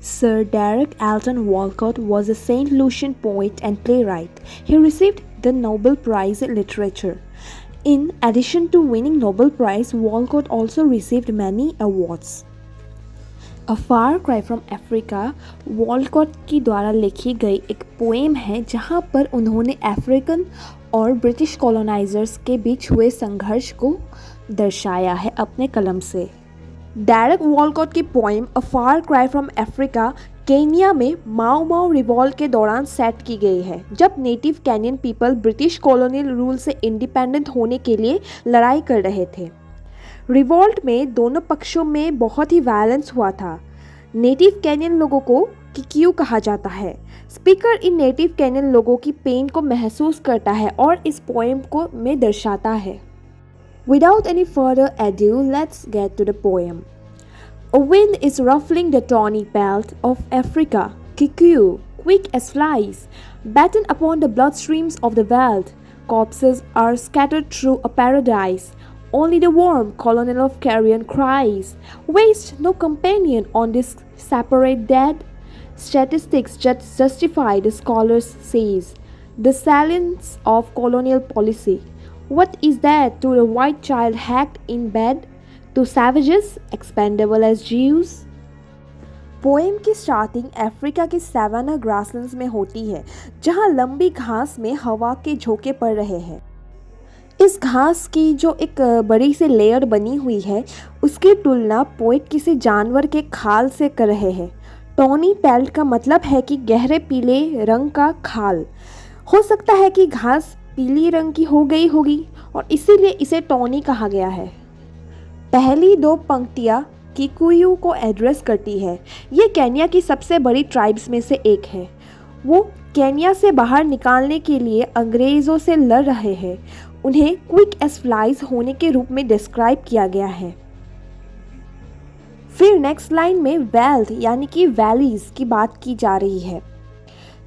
Sir Derek Alton Walcott was a St. Lucian poet and playwright. He received the Nobel Prize in Literature. In addition to winning Nobel Prize, Walcott also received many awards. A Far Cry from Africa Walcott की द्वारा लिखी गई एक poem है जहाँ पर उन्होंने African और ब्रिटिश कॉलोनाइजर्स के बीच हुए संघर्ष को दर्शाया है अपने कलम से। डेरेक वॉलकॉट की poem a far cry from Africa Kenya में माओ माओ रिवॉल्ट के दौरान सेट की गई है, जब native Kenyon people British colonial rule से इंडिपेंडेंट होने के लिए लड़ाई कर रहे थे। रिवॉल्ट में दोनों पक्षों में बहुत ही वायलेंस हुआ था। नेटिव केनियन लोगों को किक्यू कहा जाता है। स्पीकर इन नेटिव केनियन लोगों की पेन को महसूस करता है और इस पोएम को में दर्शाता है। Without any further ado, let's get to the poem. A wind is ruffling the tawny belt of Africa, Kikuyu, quick as flies, batten upon the bloodstreams of the veldt. Corpses are scattered through a paradise. Only the warm colonel of carrion cries, waste no companion on this separate dead. Statistics just justify, the scholars says, the salience of colonial policy. What is that to the white child hacked in bed? To savages expendable as Jews? Poem की starting Africa के savanna grasslands में होती है, जहां लंबी घास में हवा के झोंके पड़ रहे हैं। इस घास की जो एक बड़ी सी लेयर बनी हुई है, उसकी तुलना पोएट किसी जानवर के खाल से कर रहे हैं। टॉनी पेल्ट का मतलब है कि गहरे पीले रंग का खाल। हो सकता है कि घास पीली रंग की हो गई होगी और इसीलिए इसे टॉनी कहा गया है। पहली दो पंक्तियाँ किकुयू को एड्रेस करती है। ये केन्या की सबसे बड़ी ट्राइब्स में से एक है। वो केन्या से बाहर निकालने के लिए अंग्रेज़ों से लड़ रहे हैं। उन्हें क्विक एज फ्लाइज होने के रूप में डिस्क्राइब किया गया है। फिर नेक्स्ट लाइन में वेल्थ यानी कि वैलीज की बात की जा रही है।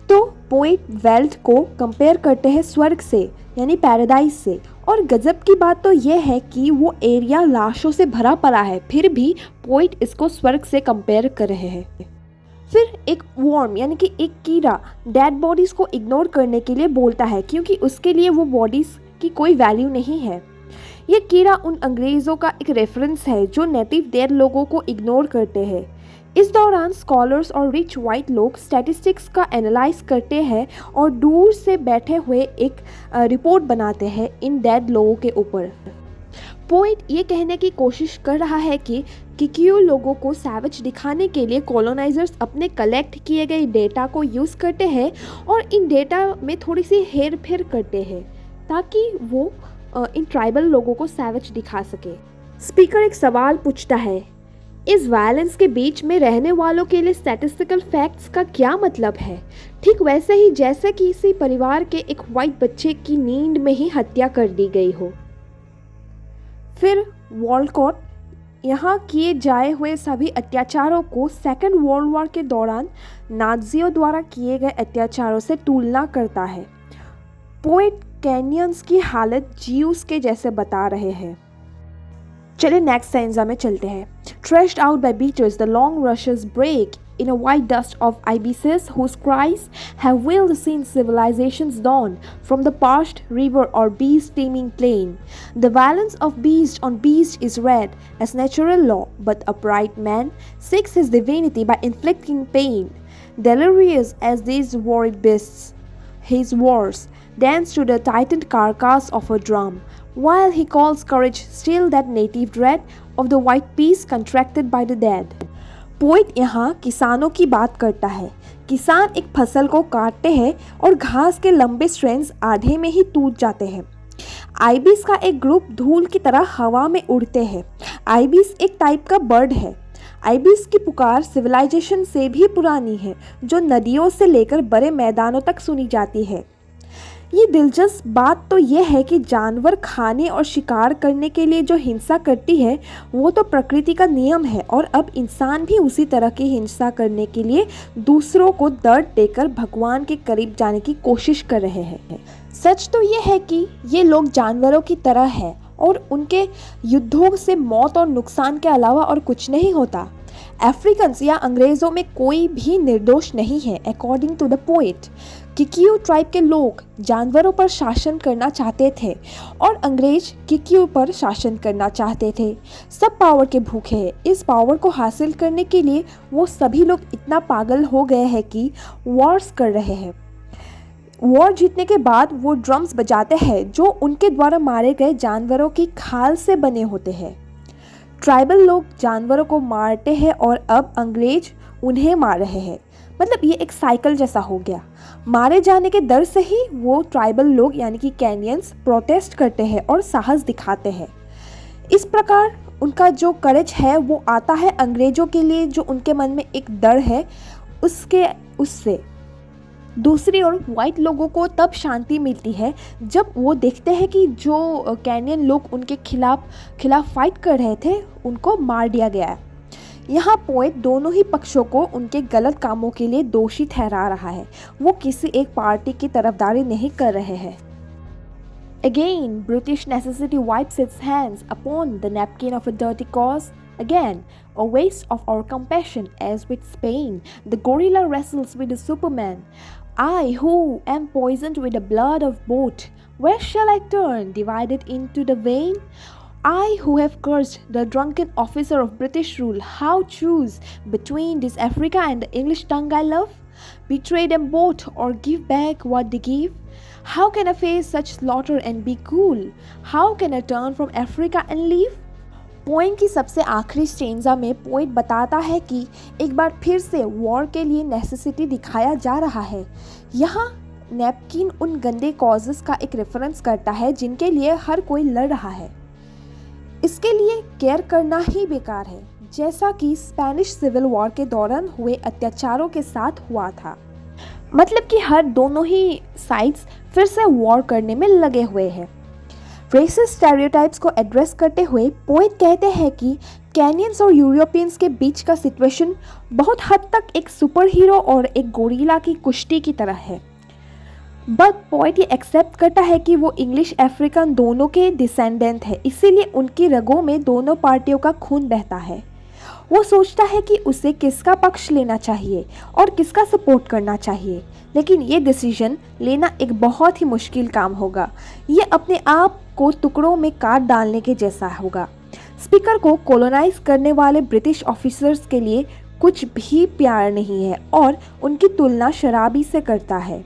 तो पोएट वेल्थ को कंपेयर करते हैं स्वर्ग से यानी पैराडाइज से। और गजब की बात तो यह है कि वो एरिया लाशों से भरा पड़ा है, फिर भी पोएट इसको स्वर्ग से कंपेयर कर रहे हैं। फिर एक वर्म यानी कि एक कीड़ा डेड बॉडीज़ को इग्नोर करने के लिए बोलता है, क्योंकि उसके लिए वो बॉडीज़ की कोई वैल्यू नहीं है। ये कीड़ा उन अंग्रेज़ों का एक रेफरेंस है जो नेटिव डेड लोगों को इग्नोर करते हैं। इस दौरान स्कॉलर्स और रिच वाइट लोग स्टैटिस्टिक्स का एनालाइज करते हैं और दूर से बैठे हुए एक रिपोर्ट बनाते हैं इन डेड लोगों के ऊपर। पोएट ये कहने की कोशिश कर रहा है कि किक्यू लोगों को सैवेज दिखाने के लिए कॉलोनाइजर्स अपने कलेक्ट किए गए डेटा को यूज़ करते हैं और इन डेटा में थोड़ी सी हेर फेर करते हैं ताकि वो इन ट्राइबल लोगों को सैवेज दिखा सके। स्पीकर एक सवाल पूछता है, इस वायलेंस के बीच में रहने वालों के लिए स्टैटिस्टिकल फैक्ट्स का क्या मतलब है? ठीक वैसे ही जैसे कि किसी परिवार के एक वाइट बच्चे की नींद में ही हत्या कर दी गई हो। फिर वॉलकॉट यहाँ किए जाए हुए सभी अत्याचारों को सेकेंड वर्ल्ड वॉर के दौरान नाज़ियों द्वारा किए गए अत्याचारों से तुलना करता है। पोएट केनियंस की हालत जीव्स के जैसे बता रहे हैं। चलिए नेक्स्ट स्टैंजा में चलते हैं। Thrashed out by beaters, the long rushes break in a white dust of ibises whose cries have wailed since civilization's dawn from the parched river or beast-teeming plain. The violence of beast on beast is read as natural law, but upright man seeks his divinity by inflicting pain. Delirious as these worried beasts, his wars dance to the tightened carcass of a drum, while he calls courage still that native dread of the white peace contracted by the dead. Poet यहाँ किसानों की बात करता है। किसान एक फसल को काटते हैं और घास के लंबे स्ट्रैंड्स आधे में ही टूट जाते हैं। आइबिस का एक ग्रुप धूल की तरह हवा में उड़ते हैं। आइबिस एक टाइप का बर्ड है। आइबिस की पुकार सिविलाइजेशन से भी पुरानी है, जो नदियों से लेकर बड़े मैदानों तक सुनी जाती है। ये दिलचस्प बात तो यह है कि जानवर खाने और शिकार करने के लिए जो हिंसा करती है वो तो प्रकृति का नियम है, और अब इंसान भी उसी तरह की हिंसा करने के लिए दूसरों को दर्द देकर भगवान के करीब जाने की कोशिश कर रहे हैं। सच तो ये है कि ये लोग जानवरों की तरह हैं और उनके युद्धों से मौत और नुकसान के अलावा और कुछ नहीं होता। अफ्रीकन्स या अंग्रेज़ों में कोई भी निर्दोष नहीं है। According to the poet, Kikuyu tribe के लोग जानवरों पर शासन करना चाहते थे और अंग्रेज किकियू पर शासन करना चाहते थे। सब पावर के भूखे हैं। इस पावर को हासिल करने के लिए वो सभी लोग इतना पागल हो गए हैं कि वॉर्स कर रहे हैं। वॉर जीतने के बाद वो ड्रम्स बजाते हैं जो उनके द्वारा मारे गए जानवरों की खाल से बने होते हैं। ट्राइबल लोग जानवरों को मारते हैं और अब अंग्रेज उन्हें मार रहे हैं। मतलब ये एक साइकिल जैसा हो गया। मारे जाने के डर से ही वो ट्राइबल लोग यानी कि कैनियंस प्रोटेस्ट करते हैं और साहस दिखाते हैं। इस प्रकार उनका जो करेज है वो आता है अंग्रेज़ों के लिए, जो उनके मन में एक डर है उससे। दूसरी ओर वाइट लोगों को तब शांति मिलती है जब वो देखते हैं कि जो कैनियन लोग उनके खिलाफ फाइट कर रहे थे उनको मार दिया गया है। यहाँ पोएट दोनों ही पक्षों को उनके गलत कामों के लिए दोषी ठहरा रहा है। वो किसी एक पार्टी की तरफदारी नहीं कर रहे हैं। Again, British necessity wipes its hands upon the napkin of a dirty cause. Again, a waste of our compassion, as with Spain, the gorilla wrestles with the Superman. I, who am poisoned with the blood of both, where shall I turn, divided into the vein? I, who have cursed the drunken officer of British rule, how choose between this Africa and the English tongue I love? Betray them both or give back what they give? How can I face such slaughter and be cool? How can I turn from Africa and leave? Poem की सबसे आखिरी stanza में poet बताता है कि एक बार फिर से वॉर के लिए नेसेसिटी दिखाया जा रहा है। यहाँ नैपकिन उन गंदे कॉजेस का एक रेफरेंस करता है जिनके लिए हर कोई लड़ रहा है। इसके लिए केयर करना ही बेकार है, जैसा कि स्पेनिश सिविल वॉर के दौरान हुए अत्याचारों के साथ हुआ था। मतलब कि हर दोनों ही साइड्स फिर से वॉर करने में लगे हुए हैं। रेसिस्ट स्टेरियोटाइप्स को एड्रेस करते हुए पोएट कहते हैं कि कैनियंस और यूरोपियंस के बीच का सिचुएशन बहुत हद तक एक सुपर हीरो और एक गोरिल्ला की कुश्ती की तरह है। बट पोएट ये एक्सेप्ट करता है कि वो इंग्लिश अफ्रीकन दोनों के डिसेंडेंट है, इसीलिए उनकी रगों में दोनों पार्टियों का खून बहता है। वो सोचता है कि उसे किसका पक्ष लेना चाहिए और किसका सपोर्ट करना चाहिए, लेकिन ये डिसीजन लेना एक बहुत ही मुश्किल काम होगा। ये अपने आप को टुकड़ों में काट डालने के जैसा होगा। स्पीकर को कॉलोनाइज करने वाले ब्रिटिश ऑफिसर्स के लिए कुछ भी प्यार नहीं है और उनकी तुलना शराबी से करता है।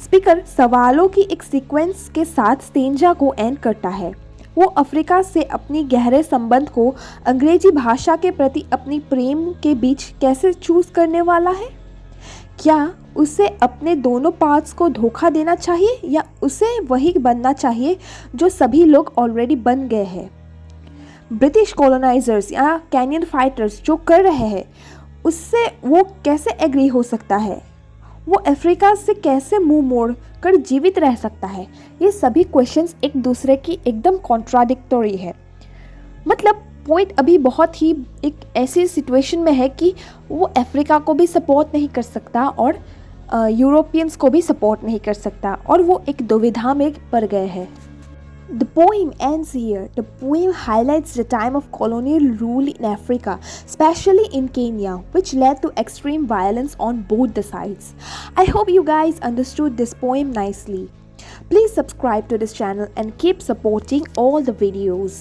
स्पीकर सवालों की एक सीक्वेंस के साथ स्टेंजा को एंड करता है। वो अफ्रीका से अपनी गहरे संबंध को अंग्रेजी भाषा के प्रति अपनी प्रेम के बीच कैसे चूज़ करने वाला है? क्या उसे अपने दोनों पार्ट्स को धोखा देना चाहिए या उसे वही बनना चाहिए जो सभी लोग ऑलरेडी बन गए हैं? ब्रिटिश कॉलोनाइजर्स या कैनियन फाइटर्स जो कर रहे हैं उससे वो कैसे एग्री हो सकता है? वो अफ्रीका से कैसे मुंह मोड़ कर जीवित रह सकता है? ये सभी क्वेश्चंस एक दूसरे की एकदम कॉन्ट्राडिक्टरी है। मतलब पोएट अभी बहुत ही एक ऐसी सिचुएशन में है कि वो अफ्रीका को भी सपोर्ट नहीं कर सकता और यूरोपियंस को भी सपोर्ट नहीं कर सकता और वो एक दुविधा में पड़ गए हैं। The poem ends here. The poem highlights the time of colonial rule in Africa, especially in Kenya, which led to extreme violence on both the sides. I hope you guys understood this poem nicely. Please subscribe to this channel and keep supporting all the videos.